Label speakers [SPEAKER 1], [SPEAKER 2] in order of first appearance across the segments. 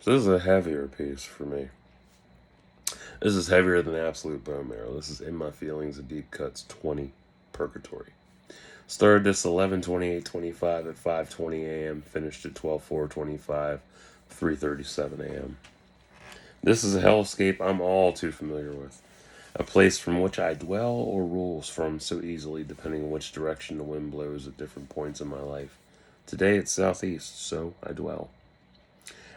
[SPEAKER 1] This is a heavier piece for me. This is heavier than absolute bone marrow. This is In My Feelings of Deep Cuts 20, Purgatory. Started this 11/28/25 at 5:20 a.m. Finished at 12/4/25, 3:37 a.m. This is a hellscape I'm all too familiar with. A place from which I dwell or rules from so easily depending on which direction the wind blows at different points in my life. Today it's southeast, so I dwell.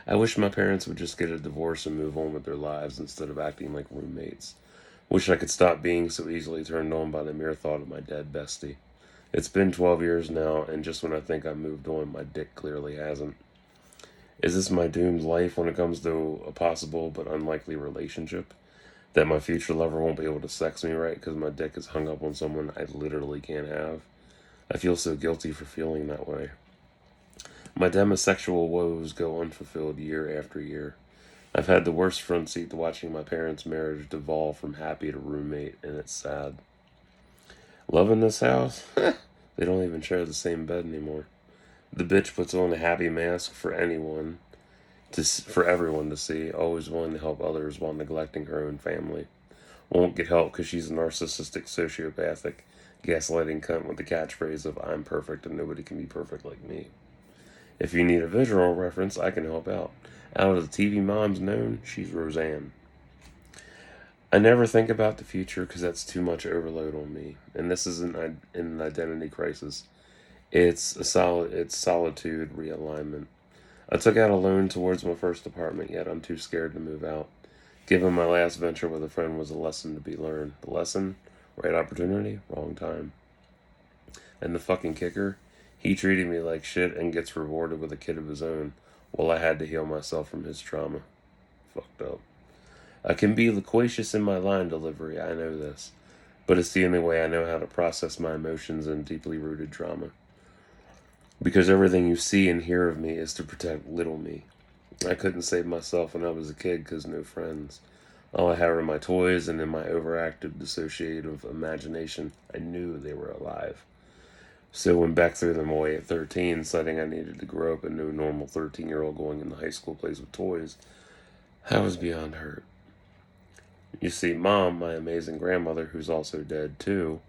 [SPEAKER 1] I wish my parents would just get a divorce and move on with their lives instead of acting like roommates. Wish I could stop being so easily turned on by the mere thought of my dead bestie. It's been 12 years now, and just when I think I've moved on, my dick clearly hasn't. Is this my doomed life when it comes to a possible but unlikely relationship? That my future lover won't be able to sex me right because my dick is hung up on someone I literally can't have? I feel so guilty for feeling that way. My demisexual woes go unfulfilled year after year. I've had the worst front seat to watching my parents' marriage devolve from happy to roommate, and it's sad. Loving this house? They don't even share the same bed anymore. The bitch puts on a happy mask for for everyone to see, always willing to help others while neglecting her own family. Won't get help because she's a narcissistic, sociopathic, gaslighting cunt with the catchphrase of "I'm perfect and nobody can be perfect like me." If you need a visual reference, I can help out. Out of the TV moms known, she's Roseanne. I never think about the future because that's too much overload on me, and this isn't an identity crisis. It's solitude realignment. I took out a loan towards my first apartment, yet I'm too scared to move out. Given my last venture with a friend was a lesson to be learned. The lesson? Right opportunity, wrong time. And the fucking kicker? He treated me like shit and gets rewarded with a kid of his own, while I had to heal myself from his trauma. Fucked up. I can be loquacious in my line delivery, I know this. But it's the only way I know how to process my emotions and deeply rooted trauma. Because everything you see and hear of me is to protect little me. I couldn't save myself when I was a kid because no friends. All I had were my toys, and in my overactive, dissociative imagination, I knew they were alive. So when Beck threw them away at 13, citing I needed to grow up and no normal 13-year-old going into high school plays with toys, I was beyond hurt. You see, Mom, my amazing grandmother, who's also dead too,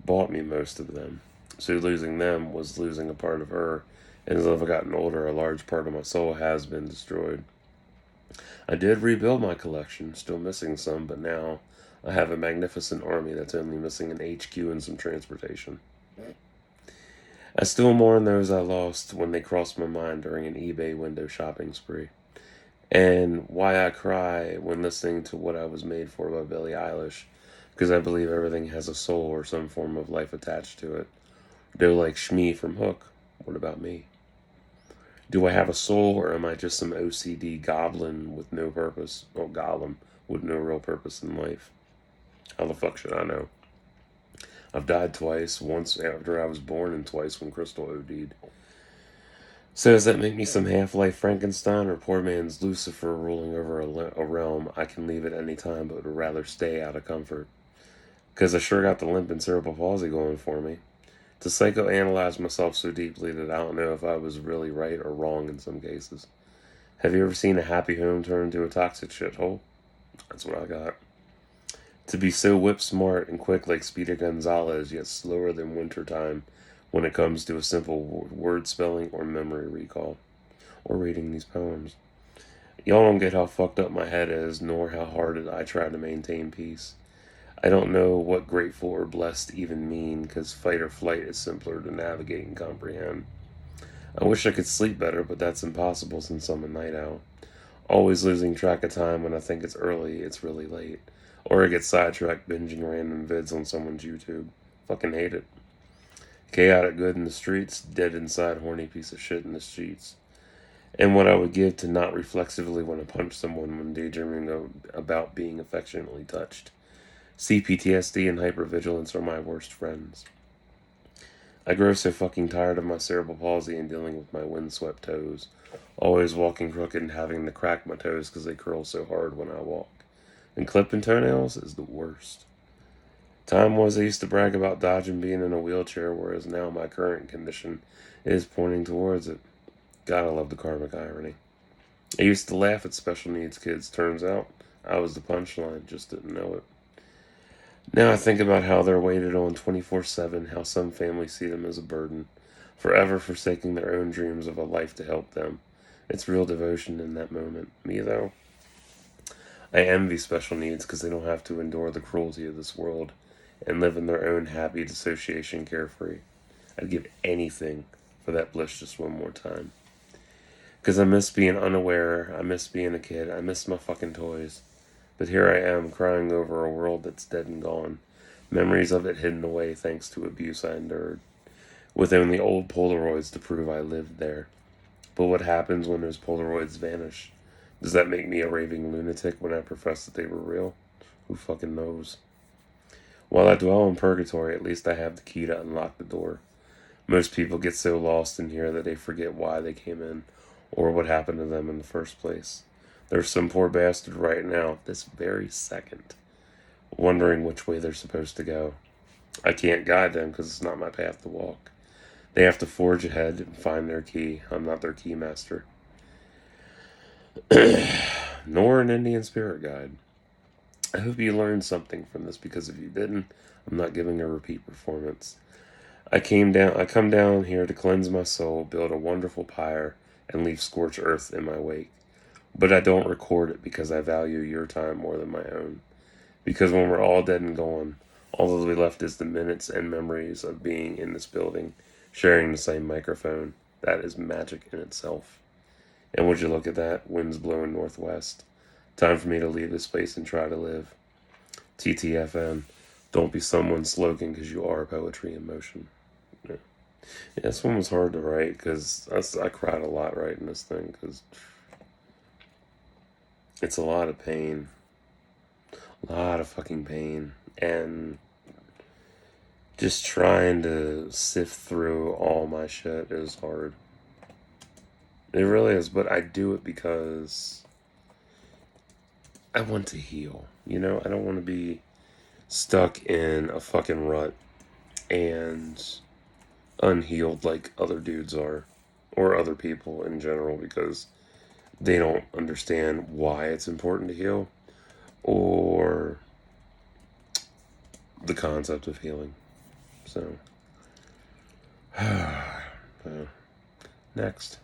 [SPEAKER 1] bought me most of them. So losing them was losing a part of her, and as I've gotten older, a large part of my soul has been destroyed. I did rebuild my collection, still missing some, but now I have a magnificent army that's only missing an HQ and some transportation. I still mourn those I lost when they crossed my mind during an eBay window shopping spree. And why I cry when listening to What I Was Made For by Billie Eilish, because I believe everything has a soul or some form of life attached to it. They're like Shmi from Hook. What about me? Do I have a soul, or am I just some OCD goblin with no purpose? Or golem with no real purpose in life? How the fuck should I know? I've died twice, once after I was born and twice when Crystal OD'd. So does that make me some half-life Frankenstein or poor man's Lucifer ruling over a realm I can leave at any time but would rather stay out of comfort? Because I sure got the limp and cerebral palsy going for me. To psychoanalyze myself so deeply that I don't know if I was really right or wrong in some cases. Have you ever seen a happy home turn into a toxic shithole? That's what I got. To be so whip smart and quick like Speedy Gonzalez, yet slower than wintertime when it comes to a simple word spelling or memory recall, or reading these poems. Y'all don't get how fucked up my head is, nor how hard I try to maintain peace. I don't know what grateful or blessed even mean, because fight or flight is simpler to navigate and comprehend. I wish I could sleep better, but that's impossible since I'm a night owl. Always losing track of time. When I think it's early, it's really late. Or I get sidetracked binging random vids on someone's YouTube. Fucking hate it. Chaotic good in the streets, dead inside horny piece of shit in the streets. And what I would give to not reflexively want to punch someone when daydreaming about being affectionately touched. CPTSD and hypervigilance are my worst friends. I grow so fucking tired of my cerebral palsy and dealing with my windswept toes. Always walking crooked and having to crack my toes because they curl so hard when I walk. And clipping toenails is the worst. Time was I used to brag about dodging being in a wheelchair, whereas now my current condition is pointing towards it. Gotta love the karmic irony. I used to laugh at special needs kids. Turns out I was the punchline, just didn't know it. Now I think about how they're waited on 24/7, how some families see them as a burden, forever forsaking their own dreams of a life to help them. It's real devotion in that moment. Me, though, I envy special needs because they don't have to endure the cruelty of this world and live in their own happy dissociation carefree. I'd give anything for that bliss just one more time. Because I miss being unaware, I miss being a kid, I miss my fucking toys. But here I am crying over a world that's dead and gone. Memories of it hidden away thanks to abuse I endured. With only old Polaroids to prove I lived there. But what happens when those Polaroids vanish? Does that make me a raving lunatic when I profess that they were real? Who fucking knows? While I dwell in purgatory, at least I have the key to unlock the door. Most people get so lost in here that they forget why they came in, or what happened to them in the first place. There's some poor bastard right now, this very second, wondering which way they're supposed to go. I can't guide them because it's not my path to walk. They have to forge ahead and find their key. I'm not their key master. Nor an Indian spirit guide. I hope you learned something from this because if you didn't, I'm not giving a repeat performance. I come down here to cleanse my soul, build a wonderful pyre, and leave scorched earth in my wake. But I don't record it because I value your time more than my own. Because when we're all dead and gone, all that'll be left is the minutes and memories of being in this building, sharing the same microphone. That is magic in itself. And would you look at that? Wind's blowing northwest. Time for me to leave this place and try to live. TTFN. Don't be someone's slogan because you are poetry in motion. Yeah, this one was hard to write because I cried a lot writing this thing because it's a lot of pain. A lot of fucking pain. And just trying to sift through all my shit is hard. It really is, but I do it because I want to heal. You know, I don't want to be stuck in a fucking rut and unhealed like other dudes are, or other people in general, because they don't understand why it's important to heal or the concept of healing. So, next.